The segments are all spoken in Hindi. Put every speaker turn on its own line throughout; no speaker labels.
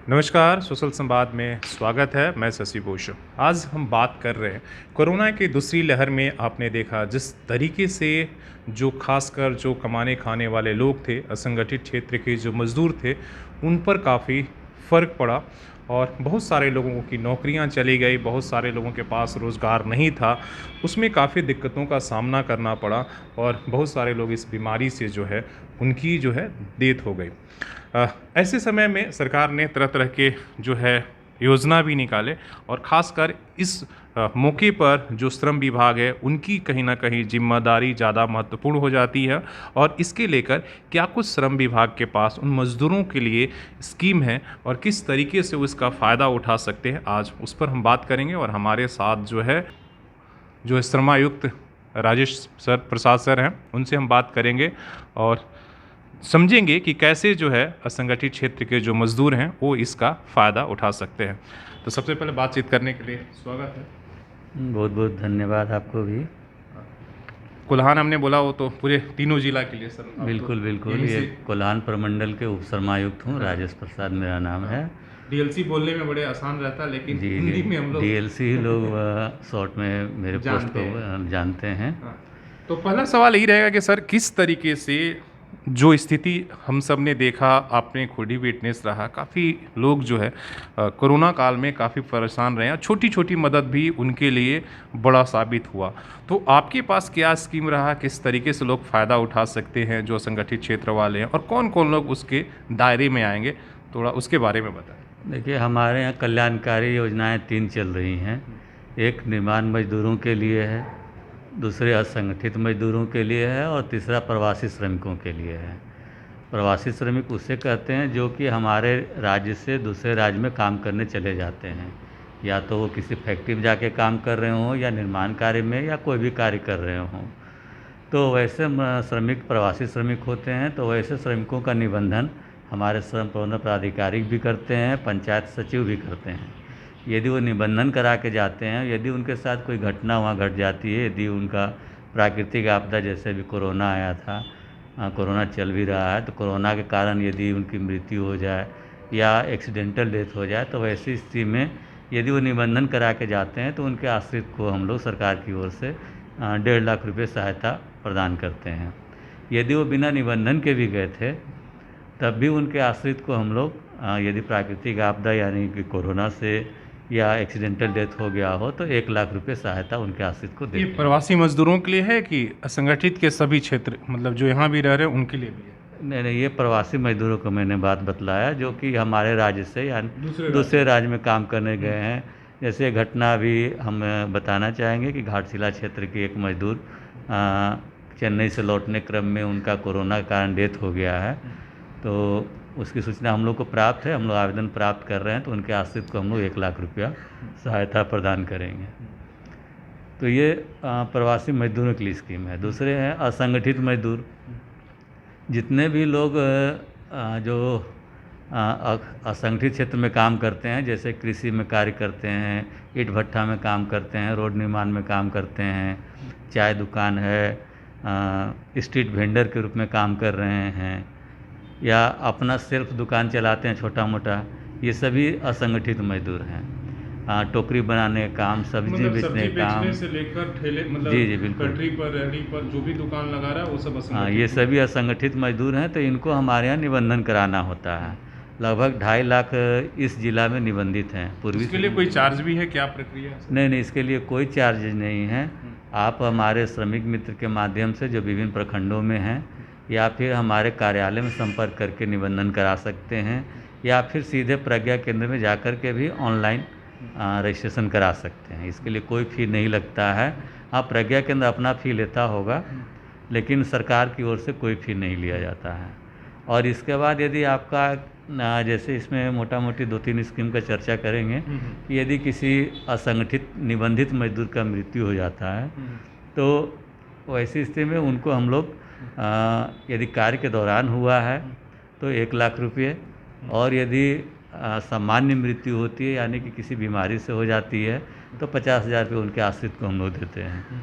नमस्कार, सोशल संवाद में स्वागत है। मैं शशि भूषण। आज हम बात कर रहे हैं कोरोना की दूसरी लहर में आपने देखा जिस तरीके से जो खासकर जो कमाने खाने वाले लोग थे, असंगठित क्षेत्र के जो मज़दूर थे, उन पर काफ़ी फ़र्क पड़ा और बहुत सारे लोगों की नौकरियां चली गई, बहुत सारे लोगों के पास रोज़गार नहीं था। उसमें काफ़ी दिक्कतों का सामना करना पड़ा और बहुत सारे लोग इस बीमारी से जो है, उनकी जो है डेथ हो गई। ऐसे समय में सरकार ने तरह-तरह के जो है योजना भी निकाले और ख़ासकर इस मौके पर जो श्रम विभाग है उनकी कहीं न कहीं ज़िम्मेदारी ज़्यादा महत्वपूर्ण हो जाती है और इसके लेकर क्या कुछ श्रम विभाग के पास उन मज़दूरों के लिए स्कीम है और किस तरीके से वो इसका फ़ायदा उठा सकते हैं, आज उस पर हम बात करेंगे। और हमारे साथ जो है श्रमायुक्त राजेश सर प्रसाद सर हैं, उनसे हम बात करेंगे और समझेंगे कि कैसे जो है असंगठित क्षेत्र के जो मज़दूर हैं वो इसका फ़ायदा उठा सकते हैं। तो सबसे पहले बातचीत करने के लिए स्वागत है।
बहुत बहुत धन्यवाद आपको भी।
कोल्हान हमने बोला वो तो पूरे तीनों जिला के लिए सर। आप
बिल्कुल
तो
बिल्कुल,
यहीं
ये
से
कोल्हान प्रमंडल के उप शर्मायुक्त हूँ।
हाँ,
राजेश प्रसाद मेरा नाम है।
डीएलसी बोलने में बड़े आसान रहता है लेकिन
जी जी,
हिंदी में हम लोग
डीएलसी ही लोग शॉर्ट में मेरे पोस्ट
जानते
को
हैं।
जानते हैं।
हाँ, तो पहला सवाल यही रहेगा कि सर किस तरीके से जो स्थिति हम सब ने देखा, आपने खुद ही विटनेस रहा, काफ़ी लोग जो है कोरोना काल में काफ़ी परेशान रहे हैं। छोटी-छोटी मदद भी उनके लिए बड़ा साबित हुआ। तो आपके पास क्या स्कीम रहा, किस तरीके से लोग फ़ायदा उठा सकते हैं जो असंगठित क्षेत्र वाले हैं और कौन-कौन लोग उसके दायरे में आएँगे? थोड़ा उसके बारे में बताएँ।
देखिए, हमारे यहाँ कल्याणकारी योजनाएं 3 चल रही हैं। एक निर्माण मजदूरों के लिए है, दूसरे असंगठित मजदूरों के लिए है और तीसरा प्रवासी श्रमिकों के लिए है। प्रवासी श्रमिक उसे कहते हैं जो कि हमारे राज्य से दूसरे राज्य में काम करने चले जाते हैं, या तो वो किसी फैक्ट्री में जाके काम कर रहे हों या निर्माण कार्य में या कोई भी कार्य कर रहे हों। तो वैसे श्रमिक प्रवासी श्रमिक होते हैं, तो वैसे श्रमिकों का निबंधन हमारे श्रम प्रबंधन प्राधिकारी भी करते हैं, पंचायत सचिव भी करते हैं। यदि वो निबंधन करा के जाते हैं, यदि उनके साथ कोई घटना वहाँ घट जाती है, यदि उनका प्राकृतिक आपदा जैसे भी कोरोना आया था, कोरोना चल भी रहा है, तो कोरोना के कारण यदि उनकी मृत्यु हो जाए या एक्सीडेंटल डेथ हो जाए, तो वैसी स्थिति में यदि वो निबंधन करा के जाते हैं तो उनके आश्रित को हम लोग सरकार की ओर से 1.5 लाख रुपये सहायता प्रदान करते हैं। यदि वो बिना निबंधन के भी गए थे, तब भी उनके आश्रित को हम लोग यदि प्राकृतिक आपदा यानी कि कोरोना से या एक्सीडेंटल डेथ हो गया हो, तो 1 लाख रुपये सहायता उनके आश्रित को
ये
देते हैं।
प्रवासी मज़दूरों के लिए है कि असंगठित के सभी क्षेत्र, मतलब जो यहाँ भी रह रहे हैं उनके लिए भी है?
नहीं नहीं, ये प्रवासी मजदूरों को मैंने बात बतलाया जो कि हमारे राज्य से या
दूसरे
दूसरे
राज्य।
राज्य में काम करने गए हैं। जैसे घटना भी हम बताना चाहेंगे कि घाटशिला क्षेत्र के एक मजदूर चेन्नई से लौटने क्रम में उनका कोरोना के कारण डेथ हो गया है। तो उसकी सूचना हम लोग को प्राप्त है, हम लोग आवेदन प्राप्त कर रहे हैं, तो उनके आश्रित को हम लोग 1 लाख रुपया सहायता प्रदान करेंगे। तो ये प्रवासी मजदूरों के लिए स्कीम है। दूसरे हैं असंगठित मजदूर। जितने भी लोग जो असंगठित क्षेत्र में काम करते हैं, जैसे कृषि में कार्य करते हैं, ईंट भट्ठा में काम करते हैं, रोड निर्माण में काम करते हैं, चाय दुकान है, स्ट्रीट वेंडर के रूप में काम कर रहे हैं, या अपना सेल्फ दुकान चलाते हैं छोटा मोटा, ये सभी असंगठित मजदूर हैं। टोकरी बनाने का काम, सब्जी
मतलब
बेचने
सब्जी
का काम।
बेचने से लेकर ठेले, मतलब
जी जी बिल्कुल।
पटरी पर रेहड़ी पर जो भी दुकान लगा रहा है वो सब
हाँ,
असंगठित
ये
ही
सभी असंगठित मजदूर हैं, तो इनको हमारे यहाँ निबंधन कराना होता है। लगभग 2.5 लाख इस जिला में निबंधित हैं।
है। इसके लिए कोई चार्ज भी है, क्या प्रक्रिया है?
नहीं नहीं, इसके लिए कोई चार्ज नहीं है। आप हमारे श्रमिक मित्र के माध्यम से जो विभिन्न प्रखंडों में हैं, या फिर हमारे कार्यालय में संपर्क करके निबंधन करा सकते हैं, या फिर सीधे प्रज्ञा केंद्र में जाकर के भी ऑनलाइन रजिस्ट्रेशन करा सकते हैं। इसके लिए कोई फ़ी नहीं लगता है। हाँ, प्रज्ञा केंद्र अपना फ़ी लेता होगा, लेकिन सरकार की ओर से कोई फ़ी नहीं लिया जाता है। और इसके बाद यदि आपका जैसे इसमें मोटा मोटी 2-3 स्कीम का चर्चा करेंगे कि यदि किसी असंगठित निबंधित मजदूर का मृत्यु हो जाता है, तो वैसी स्थिति में उनको हम लोग यदि कार्य के दौरान हुआ है तो 1 लाख रुपये, और यदि सामान्य मृत्यु होती है यानी कि किसी बीमारी से हो जाती है, तो 50,000 रुपये उनके आश्रित को हम लोग देते हैं।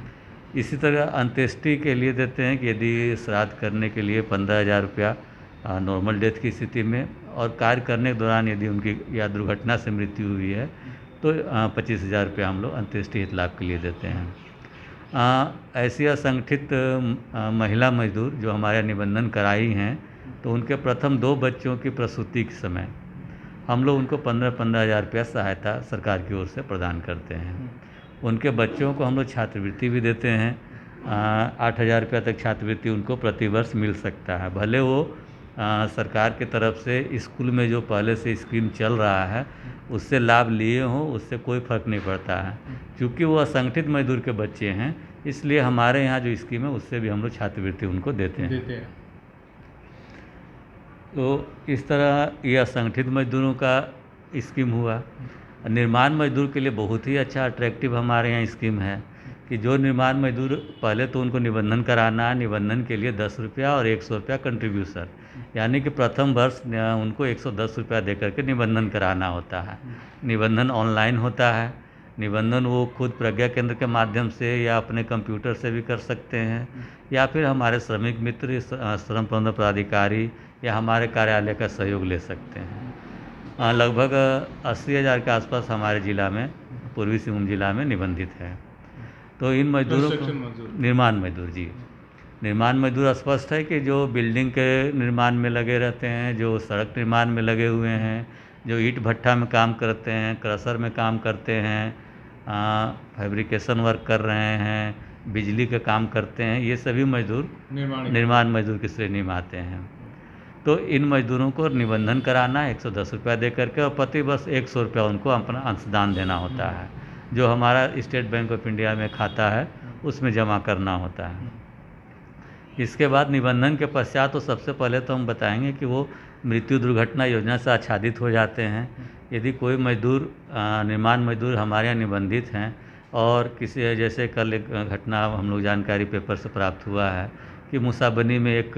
इसी तरह अंत्येष्टि के लिए देते हैं कि यदि श्राद्ध करने के लिए 15,000 रुपया नॉर्मल डेथ की स्थिति में, और कार्य करने के दौरान यदि उनकी या दुर्घटना से मृत्यु हुई है तो 25,000 रुपये हम लोग अंत्येष्टि हित लाभ के लिए देते हैं। ऐसी असंगठित महिला मजदूर जो हमारे यहाँ निबंधन कराई हैं, तो उनके प्रथम 2 बच्चों की प्रसूति के समय हम लोग उनको 15,000 रुपया सहायता सरकार की ओर से प्रदान करते हैं। उनके बच्चों को हम लोग छात्रवृत्ति भी देते हैं। 8,000 रुपया तक छात्रवृत्ति उनको प्रतिवर्ष मिल सकता है। भले वो सरकार की तरफ से स्कूल में जो पहले से स्कीम चल रहा है उससे लाभ लिए हों, उससे कोई फ़र्क नहीं पड़ता है। क्योंकि वो असंगठित मजदूर के बच्चे हैं, इसलिए हमारे यहाँ जो स्कीम है उससे भी हम लोग छात्रवृत्ति उनको देते हैं। तो इस तरह ये असंगठित मजदूरों का स्कीम हुआ। निर्माण मजदूर के लिए बहुत ही अच्छा अट्रैक्टिव हमारे यहाँ स्कीम है कि जो निर्माण मजदूर, पहले तो उनको निबंधन कराना है। निबंधन के लिए 10 रुपया और 100 रुपया कंट्रीब्यूशन, यानी कि प्रथम वर्ष उनको 110 रुपया दे करके निबंधन कराना होता है। निबंधन ऑनलाइन होता है। निबंधन वो खुद प्रज्ञा केंद्र के माध्यम से या अपने कंप्यूटर से भी कर सकते हैं, या फिर हमारे श्रमिक मित्र, श्रम प्रबंधन पदाधिकारी या हमारे कार्यालय का सहयोग ले सकते हैं। लगभग 80,000 के आसपास हमारे ज़िला में, पूर्वी सिंहभूम जिला में निबंधित है। तो इन मजदूरों को निर्माण मजदूर, जी निर्माण मजदूर स्पष्ट है कि जो बिल्डिंग के निर्माण में लगे रहते हैं, जो सड़क निर्माण में लगे हुए हैं, जो ईंट भट्ठा में काम करते हैं, क्रशर में काम करते हैं, फैब्रिकेशन वर्क कर रहे हैं, बिजली का काम करते हैं, ये सभी मजदूर निर्माण मजदूर की श्रेणी में आते हैं। तो इन मजदूरों को निबंधन कराना है 110 रुपया दे करके, और प्रति वर्ष 100 रुपया उनको अपना अंशदान देना होता है, जो हमारा स्टेट बैंक ऑफ इंडिया में खाता है उसमें जमा करना होता है। इसके बाद निबंधन के पश्चात तो सबसे पहले तो हम बताएंगे कि वो मृत्यु दुर्घटना योजना से आच्छादित हो जाते हैं। यदि कोई मजदूर, निर्माण मजदूर हमारे यहाँ निबंधित हैं और किसी, जैसे कल एक घटना हम लोग जानकारी पेपर से प्राप्त हुआ है कि मुसाबनी में एक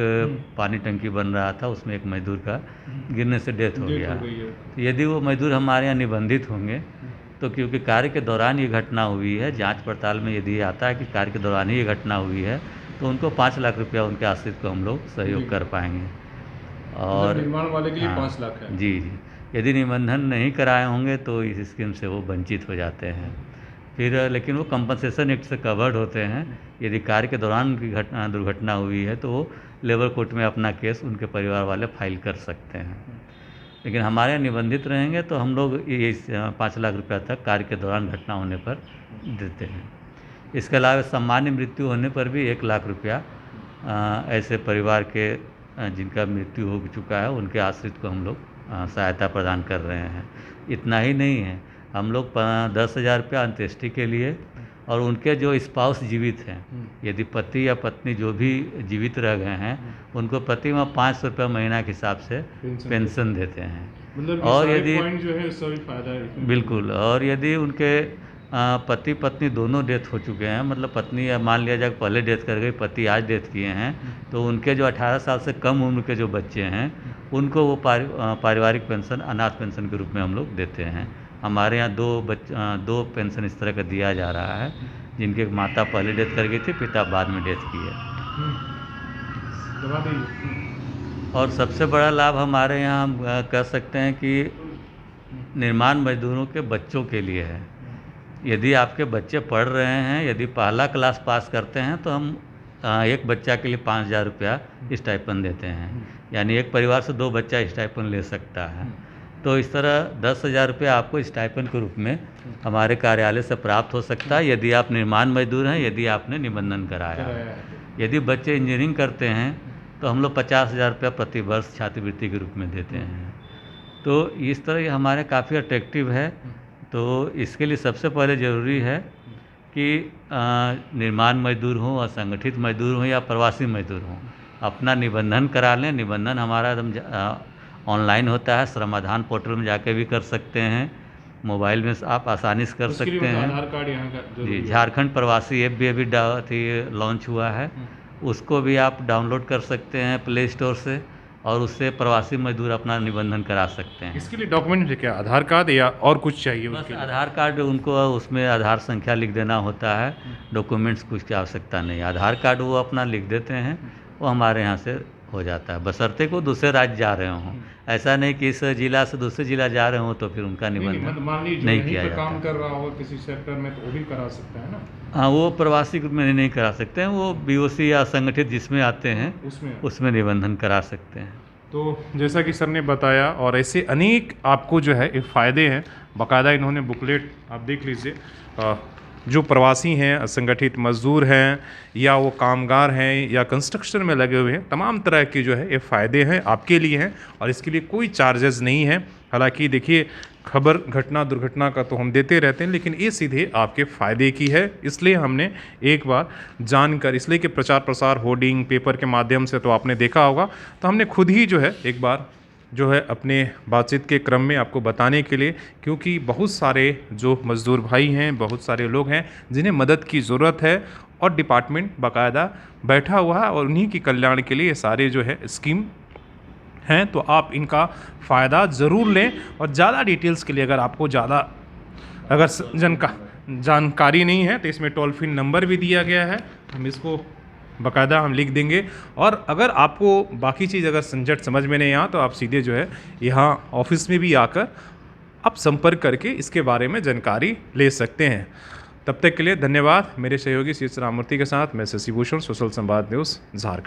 पानी टंकी बन रहा था, उसमें एक मजदूर का गिरने से डेथ हो गया। तो यदि वो मजदूर हमारे यहाँ निबंधित होंगे तो क्योंकि कार्य के दौरान ये घटना हुई है, जांच पड़ताल में यदि आता है कि कार्य के दौरान ही ये घटना हुई है, तो उनको 5 लाख रुपया उनके आश्रित को हम लोग सहयोग कर पाएंगे। और
निर्माण वाले के लिए 5 लाख है।
जी। यदि निबंधन नहीं कराए होंगे तो इस स्कीम से वो वंचित हो जाते हैं। फिर लेकिन वो कंपनसेशन एक्ट से कवर्ड होते हैं। यदि कार्य के दौरान उनकी दुर्घटना हुई है तो वो लेबर कोर्ट में अपना केस उनके परिवार वाले फाइल कर सकते हैं। लेकिन हमारे यहाँ निबंधित रहेंगे तो हम लोग ये 5 लाख रुपया तक कार्य के दौरान घटना होने पर देते हैं। इसके अलावा सामान्य मृत्यु होने पर भी 1 लाख रुपया ऐसे परिवार के जिनका मृत्यु हो चुका है उनके आश्रित को हम लोग सहायता प्रदान कर रहे हैं। इतना ही नहीं है, हम लोग 10,000 रुपया अंत्येष्टि के लिए, और उनके जो स्पाउस जीवित हैं, यदि पति या पत्नी जो भी जीवित रह गए हैं उनको प्रति माह 500 रुपया महीना के हिसाब से पेंशन देते हैं।
मतलब
और यदि
जो है सभी फायदा है।
बिल्कुल। और यदि उनके पति पत्नी दोनों डेथ हो चुके हैं, मतलब पत्नी मान लिया जाए पहले डेथ कर गई, पति आज डेथ किए हैं, तो उनके जो 18 साल से कम उम्र के जो बच्चे हैं उनको वो पारिवारिक पेंशन, अनाथ पेंशन के रूप में हम लोग देते हैं। हमारे यहाँ 2 पेंशन इस तरह का दिया जा रहा है, जिनके माता पहले डेथ कर गई थी, पिता बाद में डेथ किए। और सबसे बड़ा लाभ हमारे यहाँ हम कह सकते हैं कि निर्माण मजदूरों के बच्चों के लिए है। यदि आपके बच्चे पढ़ रहे हैं, यदि पहला क्लास पास करते हैं तो हम एक बच्चा के लिए 5,000 रुपया स्टाइपेंड देते हैं, यानी एक परिवार से 2 बच्चा स्टाइपेंड ले सकता है। तो इस तरह 10,000 रुपया आपको स्टाइपेंड के रूप में हमारे कार्यालय से प्राप्त हो सकता है यदि आप निर्माण मजदूर हैं, यदि आपने निबंधन कराया है। यदि बच्चे इंजीनियरिंग करते हैं तो हम लोग 50,000 रुपया प्रति वर्ष छात्रवृत्ति के रूप में देते हैं। तो इस तरह ये हमारे काफ़ी अट्रैक्टिव है। तो इसके लिए सबसे पहले ज़रूरी है कि निर्माण मजदूर हों, असंगठित मजदूर हों या प्रवासी मजदूर हों, अपना निबंधन करा लें। निबंधन हमारा एकदम ऑनलाइन होता है, श्रमाधान पोर्टल में जाके भी कर सकते हैं, मोबाइल में आप आसानी से कर सकते हैं।
आधार कार्ड यहाँ का
जी, झारखंड प्रवासी ऐप भी अभी लॉन्च हुआ है, उसको भी आप डाउनलोड कर सकते हैं प्ले स्टोर से, और उससे प्रवासी मजदूर अपना निबंधन करा सकते हैं।
इसके लिए डॉक्यूमेंट है क्या, आधार कार्ड या और कुछ चाहिए?
बस
उसके लिए
आधार कार्ड, उनको उसमें आधार संख्या लिख देना होता है, डॉक्यूमेंट्स कुछ की आवश्यकता नहीं। आधार कार्ड वो अपना लिख देते हैं, वो हमारे यहाँ से हो जाता है, बशर्ते को दूसरे राज्य जा रहे हों। ऐसा नहीं कि इस जिला से दूसरे जिला जा रहे हों तो फिर उनका निबंधन
मान लीजिए
नहीं
यहीं
किया
पे
जाता
काम
है।
कर रहा हो किसी सेक्टर में तो वो भी करा सकता है ना,
हाँ, वो प्रवासी में नहीं करा सकते हैं, वो बीओसी या संगठित जिसमें आते हैं
उसमें।
उसमें निबंधन करा सकते हैं।
तो जैसा कि सर ने बताया और ऐसे अनेक आपको जो है ये फ़ायदे हैं, बाकायदा इन्होंने बुकलेट आप देख लीजिए। जो प्रवासी हैं, असंगठित मज़दूर हैं या वो कामगार हैं या कंस्ट्रक्शन में लगे हुए हैं, तमाम तरह के जो है ये फ़ायदे हैं आपके लिए हैं और इसके लिए कोई चार्जेस नहीं है। हालांकि देखिए खबर घटना दुर्घटना का तो हम देते रहते हैं, लेकिन ये सीधे आपके फ़ायदे की है, इसलिए हमने एक बार जानकर, इसलिए कि प्रचार प्रसार होर्डिंग पेपर के माध्यम से तो आपने देखा होगा, तो हमने खुद ही जो है एक बार जो है अपने बातचीत के क्रम में आपको बताने के लिए, क्योंकि बहुत सारे जो मज़दूर भाई हैं, बहुत सारे लोग हैं जिन्हें मदद की ज़रूरत है और डिपार्टमेंट बाकायदा बैठा हुआ है और उन्हीं के कल्याण के लिए ये सारे जो है स्कीम हैं, तो आप इनका फ़ायदा ज़रूर लें। और ज़्यादा डिटेल्स के लिए अगर आपको ज़्यादा अगर जानकारी नहीं है तो इसमें टोल फ्री नंबर भी दिया गया है, हम इसको बाकायदा हम लिख देंगे। और अगर आपको बाकी चीज़ अगर झंझट समझ में नहीं आ तो आप सीधे जो है यहाँ ऑफिस में भी आकर आप संपर्क करके इसके बारे में जानकारी ले सकते हैं। तब तक के लिए धन्यवाद। मेरे सहयोगी सी राममूर्ति के साथ मैं शशि भूषण, सोशल संवाद न्यूज़, झारखंड।